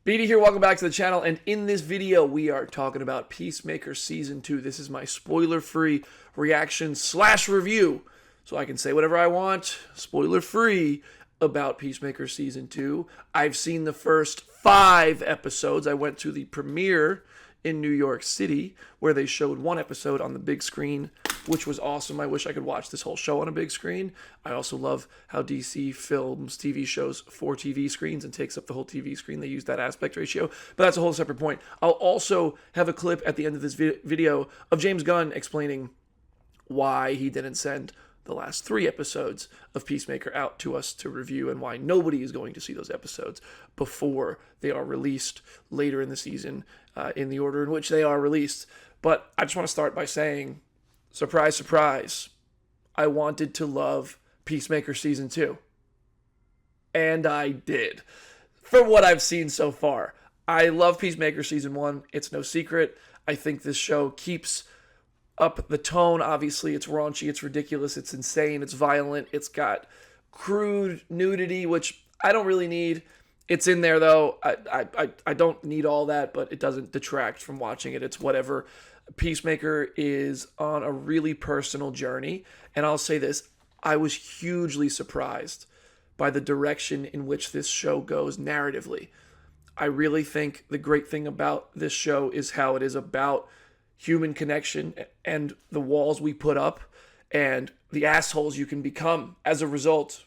BD here, welcome back to the channel, and in this video we are talking about Peacemaker Season 2. This is my spoiler-free reaction / review, so I can say whatever I want, spoiler-free, about Peacemaker Season 2. I've seen the first 5 episodes. I went to the premiere in New York City, where they showed 1 episode on the big screen, which was awesome. I wish I could watch this whole show on a big screen. I also love how DC films TV shows for TV screens and takes up the whole TV screen. They use that aspect ratio, but that's a whole separate point. I'll also have a clip at the end of this video of James Gunn explaining why he didn't send the last 3 episodes of Peacemaker out to us to review, and why nobody is going to see those episodes before they are released later in the season, in the order in which they are released. But I just want to start by saying, surprise, surprise, I wanted to love Peacemaker Season 2. And I did. For what I've seen so far. I love Peacemaker Season 1. It's no secret. I think this show keeps up the tone. Obviously, it's raunchy, it's ridiculous, it's insane, it's violent, it's got crude nudity, which I don't really need. It's in there, though. I don't need all that, but it doesn't detract from watching it. It's whatever. Peacemaker is on a really personal journey, and I'll say this, I was hugely surprised by the direction in which this show goes narratively. I really think the great thing about this show is how it is about human connection and the walls we put up and the assholes you can become as a result.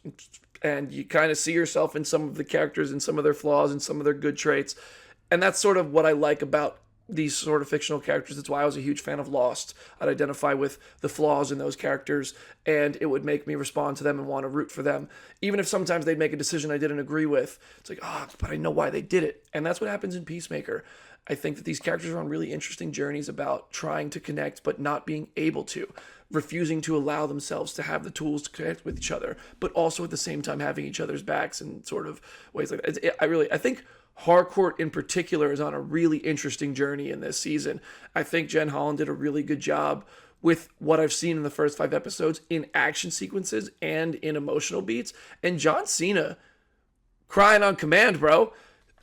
And you kind of see yourself in some of the characters and some of their flaws and some of their good traits. And that's sort of what I like about these sort of fictional characters. That's why I was a huge fan of Lost. I'd identify with the flaws in those characters, and it would make me respond to them and want to root for them. Even if sometimes they'd make a decision I didn't agree with. It's like, but I know why they did it. And that's what happens in Peacemaker. I think that these characters are on really interesting journeys about trying to connect but not being able to, refusing to allow themselves to have the tools to connect with each other, but also at the same time having each other's backs in sort of ways like that. I think Harcourt in particular is on a really interesting journey in this season. I think Jen Holland did a really good job with what I've seen in the first 5 episodes in action sequences and in emotional beats. And John Cena crying on command, bro.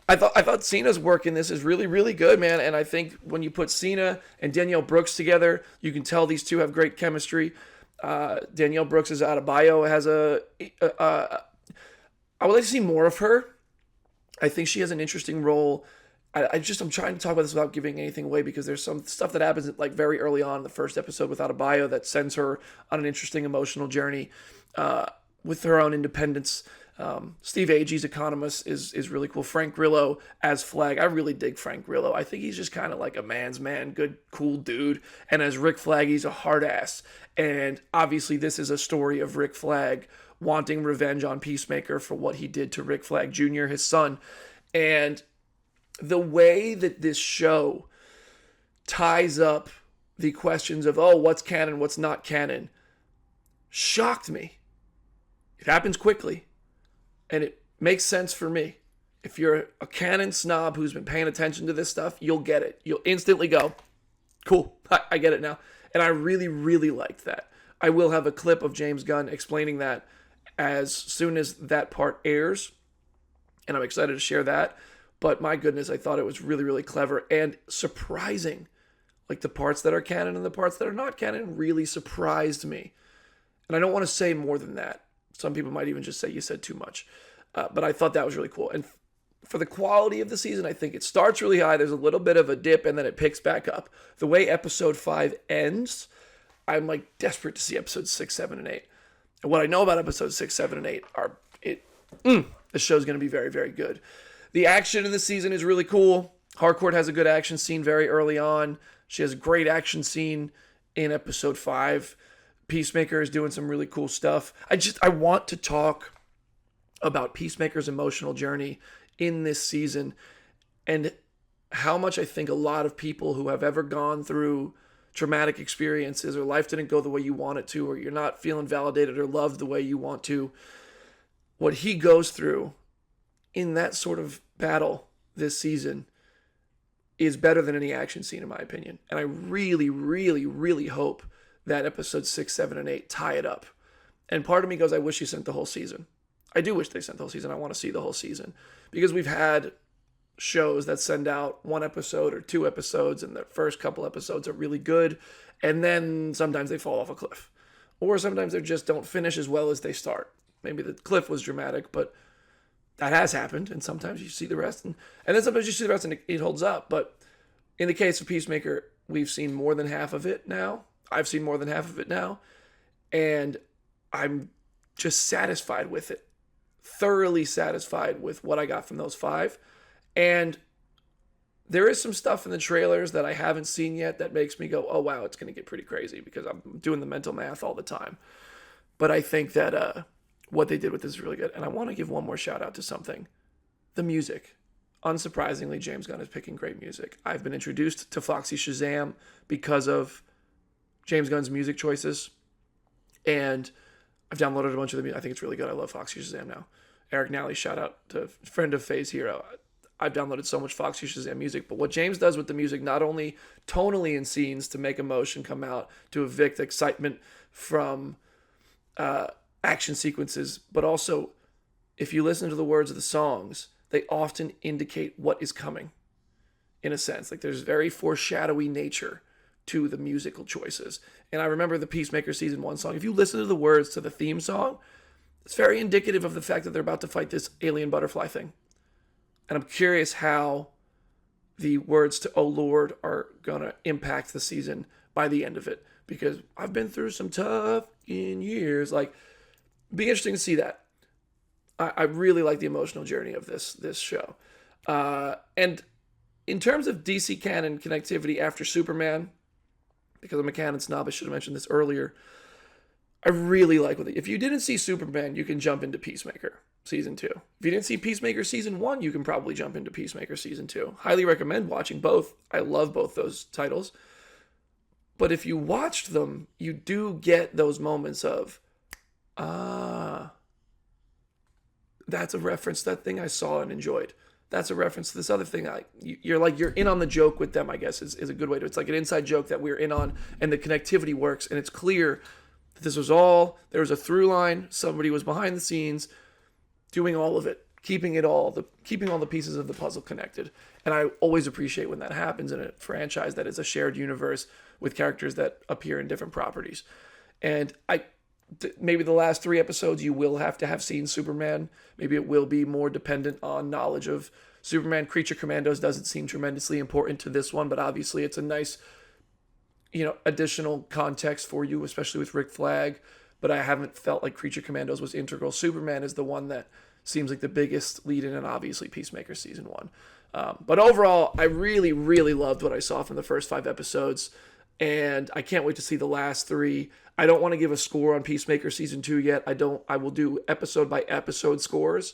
I thought Cena's work in this is really, really good, man. And I think when you put Cena and Danielle Brooks together, you can tell these two have great chemistry. Danielle Brooks is out of bio, has I would like to see more of her. I think she has an interesting role. I'm trying to talk about this without giving anything away, because there's some stuff that happens like very early on in the first episode without a bio that sends her on an interesting emotional journey with her own independence. Steve Agee's Economist is really cool. Frank Grillo as Flag. I really dig Frank Grillo. I think he's just kind of like a man's man, good, cool dude. And as Rick Flag, he's a hard ass. And obviously this is a story of Rick Flag wanting revenge on Peacemaker for what he did to Rick Flag Jr., his son. And the way that this show ties up the questions of, what's canon, what's not canon, shocked me. It happens quickly. And it makes sense for me. If you're a canon snob who's been paying attention to this stuff, you'll get it. You'll instantly go, cool, I get it now. And I really, really liked that. I will have a clip of James Gunn explaining that as soon as that part airs. And I'm excited to share that. But my goodness, I thought it was really, really clever and surprising. Like the parts that are canon and the parts that are not canon really surprised me. And I don't want to say more than that. Some people might even just say you said too much. But I thought that was really cool. And for the quality of the season, I think it starts really high. There's a little bit of a dip, and then it picks back up. The way episode 5 ends, I'm like desperate to see episodes 6, 7, and 8. And what I know about episodes 6, 7, and 8 are the show's going to be very, very good. The action in this season is really cool. Harcourt has a good action scene very early on. She has a great action scene in episode 5. Peacemaker is doing some really cool stuff. I want to talk about Peacemaker's emotional journey in this season, and how much I think a lot of people who have ever gone through traumatic experiences, or life didn't go the way you want it to, or you're not feeling validated or loved the way you want to, what he goes through in that sort of battle this season is better than any action scene, in my opinion. And I really, really, really hope that episodes 6, 7, and 8 tie it up. And part of me goes, I wish he sent the whole season. I do wish they sent the whole season. I want to see the whole season. Because we've had shows that send out one episode or two episodes, and the first couple episodes are really good, and then sometimes they fall off a cliff. Or sometimes they just don't finish as well as they start. Maybe the cliff was dramatic, but that has happened, and sometimes you see the rest, and then sometimes you see the rest and it holds up. But in the case of Peacemaker, we've seen more than half of it now. I've seen more than half of it now, and I'm just satisfied with it. Thoroughly satisfied with what I got from those 5. And there is some stuff in the trailers that I haven't seen yet that makes me go, oh, wow, it's going to get pretty crazy, because I'm doing the mental math all the time. But I think that what they did with this is really good. And I want to give one more shout out to something. The music. Unsurprisingly, James Gunn is picking great music. I've been introduced to Foxy Shazam because of James Gunn's music choices. And I've downloaded a bunch of the music. I think it's really good. I love Foxy Shazam now. Eric Nally, shout out to friend of Faye's Hero. I've downloaded so much Foxy Shazam music. But what James does with the music, not only tonally in scenes to make emotion come out, to evict excitement from action sequences, but also if you listen to the words of the songs, they often indicate what is coming, in a sense. Like, there's very foreshadowy nature to the musical choices. And I remember the Peacemaker Season 1 song. If you listen to the words to the theme song, it's very indicative of the fact that they're about to fight this alien butterfly thing. And I'm curious how the words to Oh Lord are going to impact the season by the end of it. Because I've been through some tough in years. Like, be interesting to see that. I really like the emotional journey of this show. And in terms of DC Canon connectivity after Superman, because I'm a Canon snob, I should have mentioned this earlier, I really like what if you didn't see Superman, you can jump into Peacemaker Season 2. If you didn't see Peacemaker Season 1, you can probably jump into Peacemaker Season 2. Highly recommend watching both. I love both those titles. But if you watched them, you do get those moments of, that's a reference to that thing I saw and enjoyed. That's a reference to this other thing. You're in on the joke with them, I guess, is a good way to. It's like an inside joke that we're in on, and the connectivity works, and it's clear that this was all, there was a through line, somebody was behind the scenes doing all of it, keeping all the pieces of the puzzle connected. And I always appreciate when that happens in a franchise that is a shared universe with characters that appear in different properties. And maybe the last 3 episodes you will have to have seen Superman. Maybe it will be more dependent on knowledge of Superman. Creature Commandos doesn't seem tremendously important to this one, but obviously it's a nice, additional context for you, especially with Rick Flag. But I haven't felt like Creature Commandos was integral. Superman is the one that seems like the biggest lead in, and obviously Peacemaker Season 1. But overall, I really, really loved what I saw from the first 5 episodes, and I can't wait to see the last 3. I don't want to give a score on Peacemaker Season 2 yet. I will do episode by episode scores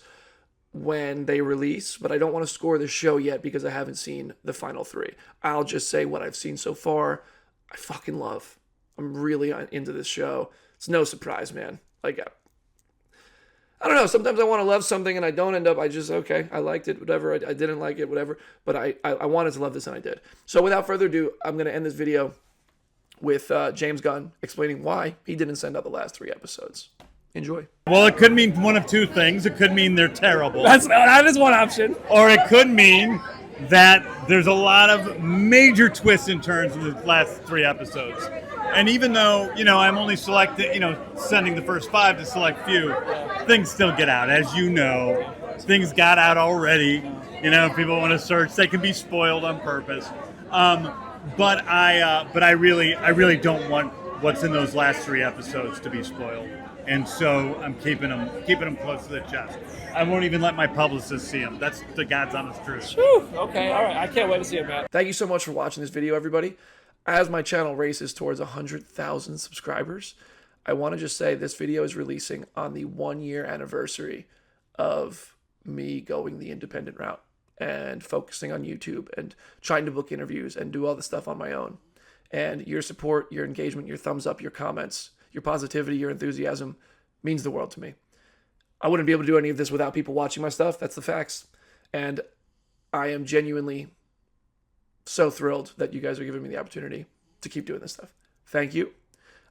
when they release, but I don't want to score the show yet because I haven't seen the final 3. I'll just say what I've seen so far, I fucking love. I'm really into this show. It's no surprise, man. Like, I don't know. Sometimes I want to love something and I don't end up. Okay, I liked it, whatever. I didn't like it, whatever. But I wanted to love this and I did. So without further ado, I'm going to end this video with James Gunn explaining why he didn't send out the last 3 episodes. Enjoy. Well, it could mean one of 2 things. It could mean they're terrible. That is one option. Or it could mean that there's a lot of major twists and turns in the last 3 episodes. And even though, I'm only sending the first 5 to select few, things still get out. As you know, things got out already. People want to search. They can be spoiled on purpose. But I really don't want what's in those last 3 episodes to be spoiled, and so I'm keeping them close to the chest. I won't even let my publicist see them. That's the God's honest truth. Whew, okay, all right. I can't wait to see it, man. Thank you so much for watching this video, everybody. As my channel races towards 100,000 subscribers, I want to just say this video is releasing on the 1-year anniversary of me going the independent route and focusing on YouTube and trying to book interviews and do all the stuff on my own. And your support, your engagement, your thumbs up, your comments, your positivity, your enthusiasm means the world to me. I wouldn't be able to do any of this without people watching my stuff. That's the facts. And I am genuinely so thrilled that you guys are giving me the opportunity to keep doing this stuff. Thank you.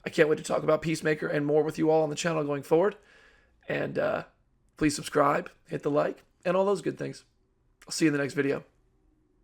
I can't wait to talk about Peacemaker and more with you all on the channel going forward. And please subscribe, hit the like, and all those good things. I'll see you in the next video.